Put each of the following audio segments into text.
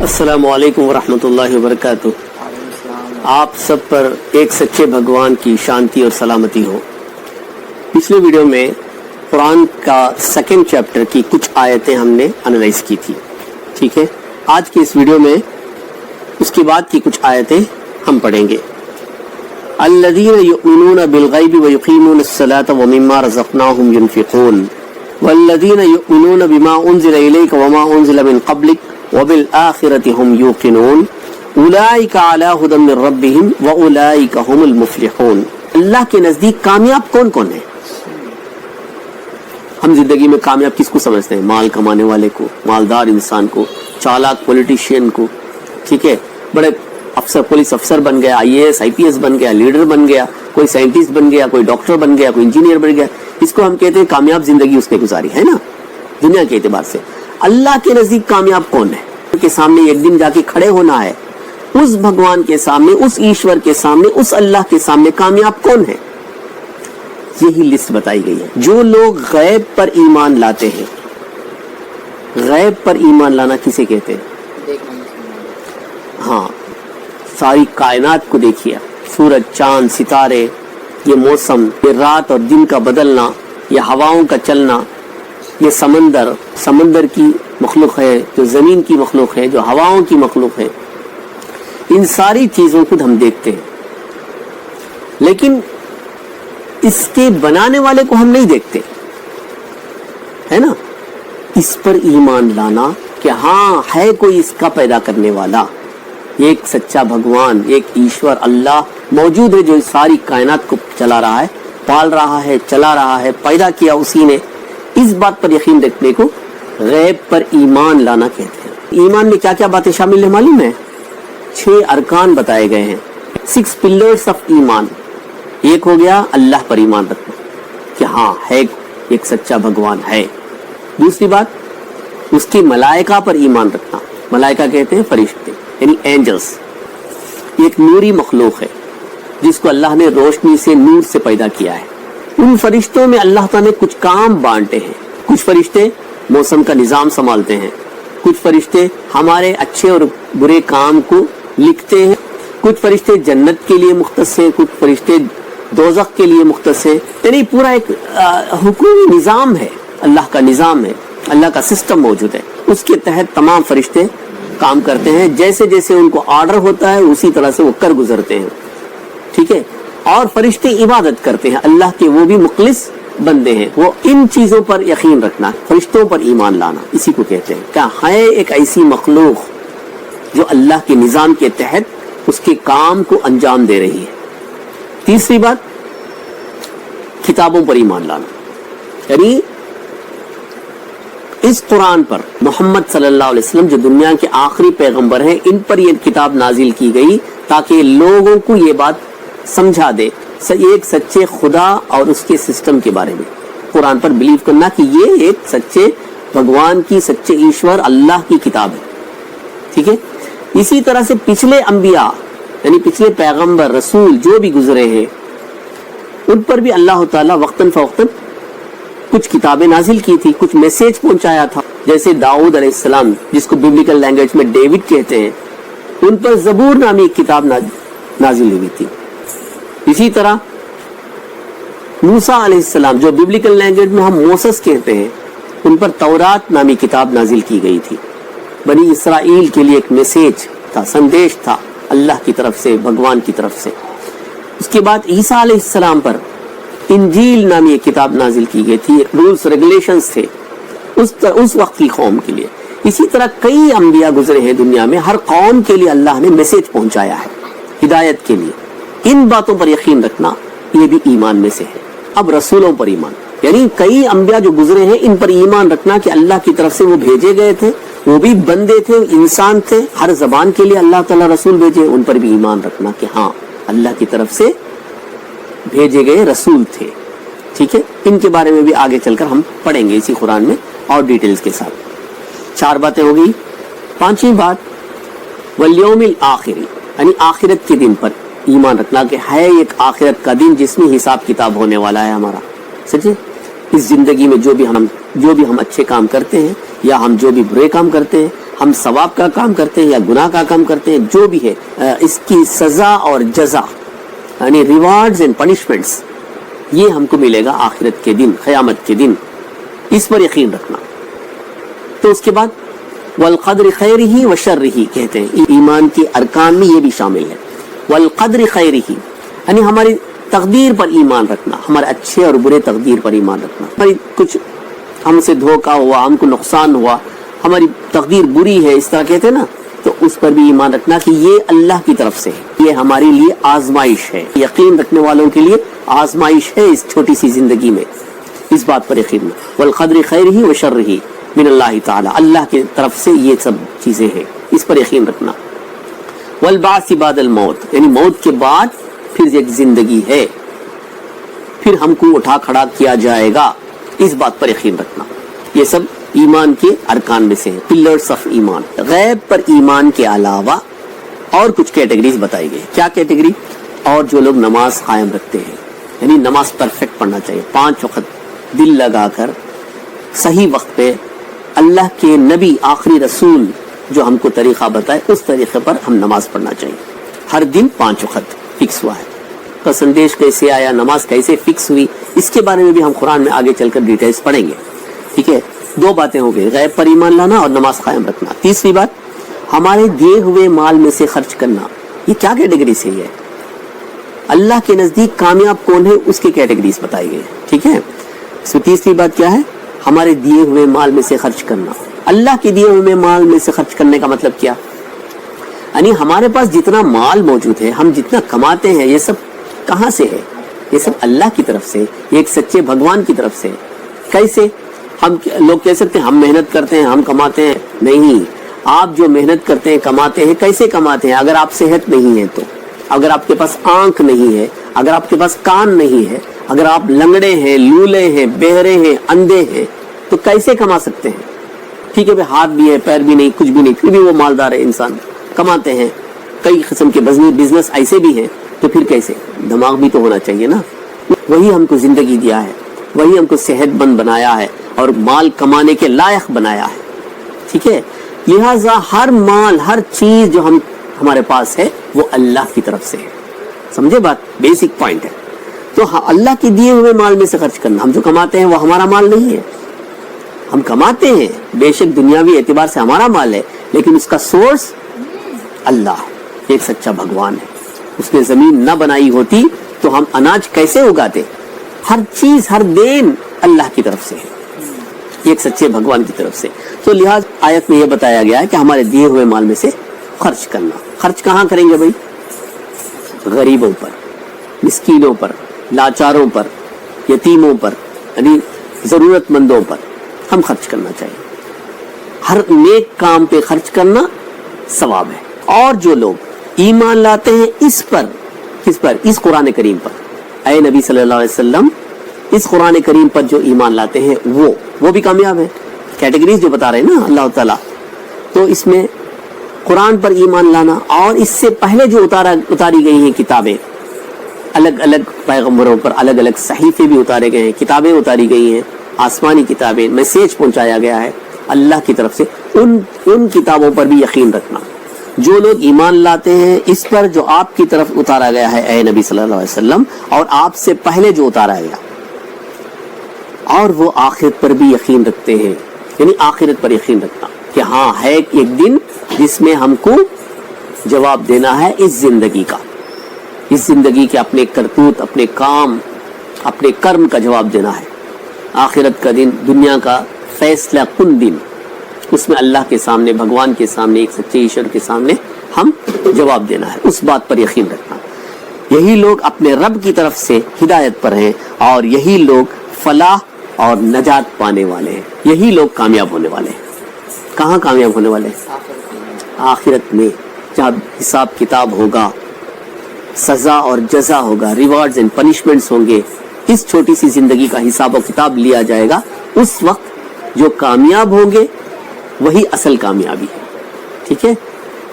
अस्सलामु अलैकुम वरहमतुल्लाहि वबरकातुह। आप सब पर एक सच्चे भगवान की शांति और सलामती हो। पिछले वीडियो में कुरान का सेकंड चैप्टर की कुछ आयतें हमने एनालाइज की थी, ठीक है। आज के इस वीडियो में उसके बाद की कुछ आयतें हम पढ़ेंगे। अल्लज़ीना युमिनूना बिल-गैबि व युक़ीमूना अस्सलाता व मिम्मा रज़क़नाहुम युनफ़िक़ून वल्लज़ीना युमिनूना बिमा उन्ज़िला इलैका व मा उन्ज़िला मिन क़ब्लिक व बिल आखिरति हुम यूक़िनून उलाइका अला हुदम मिर रब्बिहिम व उलाइका हुमुल मुफ़्लिहून। अल्लाह के नजदीक कामयाब कौन कौन है? हम जिंदगी में कामयाब किसको समझते हैं? माल कमाने वाले को, मालदार इंसान को, चालाक पॉलिटिशियन को, ठीक है। बड़े अफसर, पुलिस अफसर बन गया, IAS IPS बन गया, लीडर बन गया, कोई साइंटिस्ट बन गया, कोई डॉक्टर बन गया, कोई इंजीनियर बन गया, इसको हम कहते हैं कामयाब जिंदगी उसने गुजारी है ना, दुनिया के एतबार से। अल्लाह के नजदीक कामयाब कौन है? के सामने एक दिन जाके खड़े होना है, उस भगवान के सामने, उस ईश्वर के सामने, उस अल्लाह के सामने कामयाब कौन है? यही लिस्ट बताई गई है। जो लोग गैब पर ईमान लाते हैं। गैब पर ईमान लाना किसे कहते हैं? हाँ, सारी कायनात को देखिए, सूरज, चांद, सितारे, ये मौसम, ये रात और दिन का बदलना, ये हवाओं का चलना, ये समंदर की मखलूक है, जो जमीन की मखलूक है, जो हवाओं की मखलूक है, इन सारी चीजों को हम देखते हैं, लेकिन इसके बनाने वाले को हम नहीं देखते, है ना। इस पर ईमान लाना कि हाँ है कोई इसका पैदा करने वाला, एक सच्चा भगवान, एक ईश्वर अल्लाह मौजूद है जो सारी कायनात को चला रहा है, पाल रहा है, चला रहा है, पैदा किया उसी ने। इस बात पर यकीन रखने को गैब पर ईमान लाना कहते हैं। ईमान में क्या क्या बातें शामिल है मालूम है? 6 अरकान बताए गए हैं, 6 पिलर्स ऑफ ईमान। एक हो गया अल्लाह पर ईमान रखना कि हाँ है एक सच्चा भगवान है। दूसरी बात, उसकी मलाइका पर ईमान रखना। मलाइका कहते हैं फरिश्ते, यानी एंजल्स। एक नूरी मखलूक है जिसको अल्लाह ने रोशनी से, नूर से पैदा किया है। उन फरिश्तों में अल्लाह ताला ने कुछ काम बांटे हैं। कुछ फरिश्ते मौसम का निजाम संभालते हैं, कुछ फरिश्ते हमारे अच्छे और बुरे काम को लिखते हैं, कुछ फरिश्ते जन्नत के लिए मुख्तस हैं, कुछ फरिश्ते दोज़ख के लिए मुख्तस हैं। यानी पूरा एक हुकूमी निजाम है, अल्लाह का निजाम है, अल्लाह का सिस्टम मौजूद है। उसके तहत तमाम फरिश्ते काम करते हैं, जैसे जैसे उनको ऑर्डर होता है उसी तरह से वो कर गुजरते हैं, ठीक है। और फरिश्ते इबादत करते हैं अल्लाह के, वो भी मुखलिस बंदे हैं। वो इन चीजों पर यकीन रखना, फरिश्तों पर ईमान लाना, इसी को कहते हैं। क्या है एक ऐसी मखलूक जो अल्लाह के निजाम के तहत उसके काम को अंजाम दे रही है। तीसरी बात, किताबों पर ईमान लाना, यानी इस कुरान पर, मोहम्मद सल्लल्लाहु अलैहि वसल्लम जो दुनिया के आखिरी पैगंबर हैं, इन पर यह किताब नाजिल की गई ताकि लोगों को ये बात समझा दे एक सच्चे खुदा और उसके सिस्टम के बारे में। कुरान पर बिलीव करना कि ये एक सच्चे भगवान की, सच्चे ईश्वर अल्लाह की किताब है, ठीक है। इसी तरह से पिछले अंबिया, यानी पिछले पैगंबर, रसूल जो भी गुजरे हैं, उन पर भी अल्लाह ताला वक्तन फवक्तन कुछ किताबें नाजिल की थी, कुछ मैसेज पहुंचाया था। जैसे दाऊद अलैहिस्सलाम, जिसको बिब्लिकल लैंग्वेज में डेविड कहते हैं, उन पर जबूर नामी एक किताब नाजिल हुई थी। इसी तरह मूसा अलैहिस्सलाम, जो बिब्लिकल लैंग्वेज में हम मोसेस कहते हैं, उन पर तौरात नामी किताब नाजिल की गई थी। बनी इसराइल के लिए एक मैसेज था, संदेश था अल्लाह की तरफ से, भगवान की तरफ से। उसके बाद ईसा अलैहिस्सलाम पर इंजील नामी एक किताब नाजिल की गई थी, रूल्स रेगुलेशंस थे उस वक्त की कौम के लिए। इसी तरह कई अंबिया गुजरे हैं दुनिया में, हर कौम के लिए अल्लाह ने मैसेज पहुंचाया है हिदायत के लिए। इन बातों पर यकीन रखना ये भी ईमान में से है। अब रसूलों पर ईमान, यानी कई अंबिया जो गुजरे हैं इन पर ईमान रखना कि अल्लाह की तरफ से वो भेजे गए थे, वो भी बंदे थे, इंसान थे, हर जबान के लिए अल्लाह ताला रसूल भेजे, उन पर भी ईमान रखना कि हाँ अल्लाह की तरफ से भेजे गए रसूल थे, ठीक है। इनके बारे में भी आगे चलकर हम पढ़ेंगे इसी कुरान में और डिटेल्स के साथ। 4 बातें हो गई। 5वीं बात, वल्यौमिल आखिरी, यानी आखिरत के दिन पर ईमान रखना कि है एक आखिरत का दिन जिसमें हिसाब किताब होने वाला है हमारा। सच्चे इस जिंदगी में जो भी हम अच्छे काम करते हैं या हम जो भी बुरे काम करते हैं, ہم ثواب کا کام کرتے ہیں یا گناہ کا کام کرتے ہیں، جو بھی ہے اس کی سزا اور جزا یعنی ریوارڈز اینڈ پنشمنٹس یہ ہم کو ملے گا آخرت کے دن، قیامت کے دن، اس پر یقین رکھنا۔ تو اس کے بعد والقدر خیرہ و شرہ کہتے ہیں، ایمان کے ارکان میں یہ بھی شامل ہے۔ والقدر خیرہ یعنی ہماری تقدیر پر ایمان رکھنا، ہمارے اچھے اور برے تقدیر پر ایمان رکھنا۔ ہماری کچھ ہم سے دھوکا ہوا، ہم کو نقصان ہوا، ہماری تقدیر بری ہے، اس طرح کہتے ہیں نا، تو اس پر بھی ایمان رکھنا کہ یہ اللہ کی طرف سے ہے، یہ ہمارے لیے آزمائش ہے۔ یقین رکھنے والوں کے لیے آزمائش ہے اس چھوٹی سی زندگی میں، اس بات پر یقین۔ والقدر خیرہ و شرہ من اللہ تعالی، اللہ کی طرف سے یہ سب چیزیں ہیں، اس پر یقین رکھنا۔ والبعث بعد الموت یعنی موت کے بعد پھر ایک زندگی ہے، پھر ہم کو اٹھا کھڑا کیا جائے گا، اس بات پر یقین رکھنا۔ یہ سب ایمان کے ارکان میں سے ہیں، پلرز آف ایمان۔ غیب پر ایمان کے علاوہ اور کچھ کیٹیگریز بتائی گئی۔ کیا کیٹیگری؟ اور جو لوگ نماز قائم رکھتے ہیں، یعنی نماز پرفیکٹ پڑھنا چاہیے، 5 وقت دل لگا کر صحیح وقت پہ، اللہ کے نبی آخری رسول جو ہم کو طریقہ بتائے اس طریقے پر ہم نماز پڑھنا چاہیے۔ ہر دن 5 وقت فکس ہوا ہے۔ کا سندیش کیسے آیا، نماز کیسے فکس ہوئی، اس کے بارے میں بھی ہم قرآن میں آگے چل کر ڈیٹیلز پڑھیں گے۔ ٹھیک ہے، 2 باتیں ہو گئی، غیب پر ایمان لانا اور نماز قائم رکھنا۔ تیسری بات، ہمارے دیے ہوئے مال میں سے خرچ کرنا۔ یہ کیا کیٹیگری سے ہے؟ اللہ کے نزدیک کامیاب کون ہے، اس کی کیٹیگریز بتائی گئی۔ ٹھیک ہے، اس میں تیسری بات کیا ہے؟ ہمارے دیے ہوئے مال میں سے خرچ کرنا۔ اللہ کے دیے ہوئے مال میں سے خرچ کرنے کا مطلب کیا؟ یعنی ہمارے پاس جتنا مال موجود ہے، ہم جتنا کماتے ہیں، یہ سب کہاں سے ہے؟ یہ سب اللہ کی طرف سے، ایک سچے بھگوان کی طرف سے۔ کیسے؟ ہم لوگ کہہ سکتے ہیں ہم محنت کرتے ہیں، ہم کماتے ہیں، نہیں۔ آپ جو محنت کرتے ہیں، کماتے ہیں، کیسے کماتے ہیں؟ اگر آپ صحت نہیں ہے تو، اگر آپ کے پاس آنکھ نہیں ہے، اگر آپ کے پاس کان نہیں ہے، اگر آپ لنگڑے ہیں، لولے ہیں، بہرے ہیں، اندھے ہیں، تو کیسے کما سکتے ہیں؟ ٹھیک ہے، ہاتھ بھی ہے، پیر بھی نہیں، کچھ بھی نہیں، پھر بھی وہ مالدار ہے انسان، کماتے ہیں۔ کئی قسم کے بزنس ایسے بھی ہیں، تو پھر کیسے؟ دماغ بھی تو ہونا چاہیے نا۔ وہی ہم کو زندگی دیا ہے، وہی ہم کو صحت مند بنایا ہے اور مال کمانے کے لائق بنایا ہے۔ ٹھیک ہے، لہٰذا ہر مال، ہر چیز جو ہمارے پاس ہے وہ اللہ کی طرف سے ہے۔ سمجھے بات؟ بیسک پوائنٹ ہے۔ تو اللہ کے دیے ہوئے مال میں سے خرچ کرنا۔ ہم جو کماتے ہیں وہ ہمارا مال نہیں ہے، ہم کماتے ہیں، بے شک دنیاوی اعتبار سے ہمارا مال ہے، لیکن اس کا سورس اللہ ہے، ایک سچا بھگوان ہے۔ اس نے زمین نہ بنائی ہوتی تو ہم اناج کیسے اگاتے؟ ہر چیز، ہر دین اللہ کی طرف سے ہے، ایک سچے بھگوان کی طرف سے۔ تو لہٰذا آیت میں یہ بتایا گیا ہے کہ ہمارے دیے ہوئے مال میں سے خرچ کرنا۔ خرچ کہاں کریں گے بھائی؟ غریبوں پر، مسکینوں پر، لاچاروں پر، یتیموں پر، یعنی ضرورت مندوں پر ہم خرچ کرنا چاہیے۔ ہر نیک کام پہ خرچ کرنا ثواب ہے۔ اور جو لوگ ایمان لاتے ہیں اس پر، کس پر؟ اس قرآن کریم پر، اے نبی صلی اللہ علیہ وسلم، اس قرآن کریم پر جو ایمان لاتے ہیں وہ بھی کامیاب ہے۔ کیٹیگریز جو بتا رہے ہیں نا اللہ تعالیٰ، تو اس میں قرآن پر ایمان لانا اور اس سے پہلے جو اتاری گئی ہیں کتابیں، الگ الگ پیغمبروں پر الگ الگ صحیفے بھی اتارے گئے ہیں، کتابیں اتاری گئی ہیں، آسمانی کتابیں، میسیج پہنچایا گیا ہے اللہ کی طرف سے، ان کتابوں پر بھی یقین رکھنا۔ جو لوگ ایمان لاتے ہیں اس پر جو آپ کی طرف اتارا گیا ہے اے نبی صلی اللہ علیہ وسلم، اور آپ سے پہلے جو اتارا گیا، اور وہ آخرت پر بھی یقین رکھتے ہیں، یعنی آخرت پر یقین رکھنا کہ ہاں ہے ایک دن جس میں ہم کو جواب دینا ہے اس زندگی کا، اس زندگی کے اپنے کرتوت، اپنے کام، اپنے کرم کا جواب دینا ہے۔ آخرت کا دن دنیا کا فیصلہ کن دن، اس میں اللہ کے سامنے، بھگوان کے سامنے، ایک سچے ایشور کے سامنے ہم جواب دینا ہے، اس بات پر یقین رکھنا۔ یہی لوگ اپنے رب کی طرف سے ہدایت پر ہیں، اور یہی لوگ فلاح اور نجات پانے والے ہیں، یہی لوگ کامیاب ہونے والے ہیں۔ کہاں کامیاب ہونے والے ہیں؟ آخرت میں، جہاں حساب کتاب ہوگا، سزا اور جزا ہوگا، ریوارڈز اینڈ پنشمنٹس ہوں گے، اس چھوٹی سی زندگی کا حساب و کتاب لیا جائے گا۔ اس وقت جو کامیاب ہوں گے وہی اصل کامیابی ہے۔ ٹھیک ہے،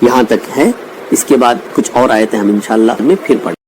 یہاں تک ہے۔ اس کے بعد کچھ اور آیتیں ہم انشاءاللہ میں پھر پڑھیں۔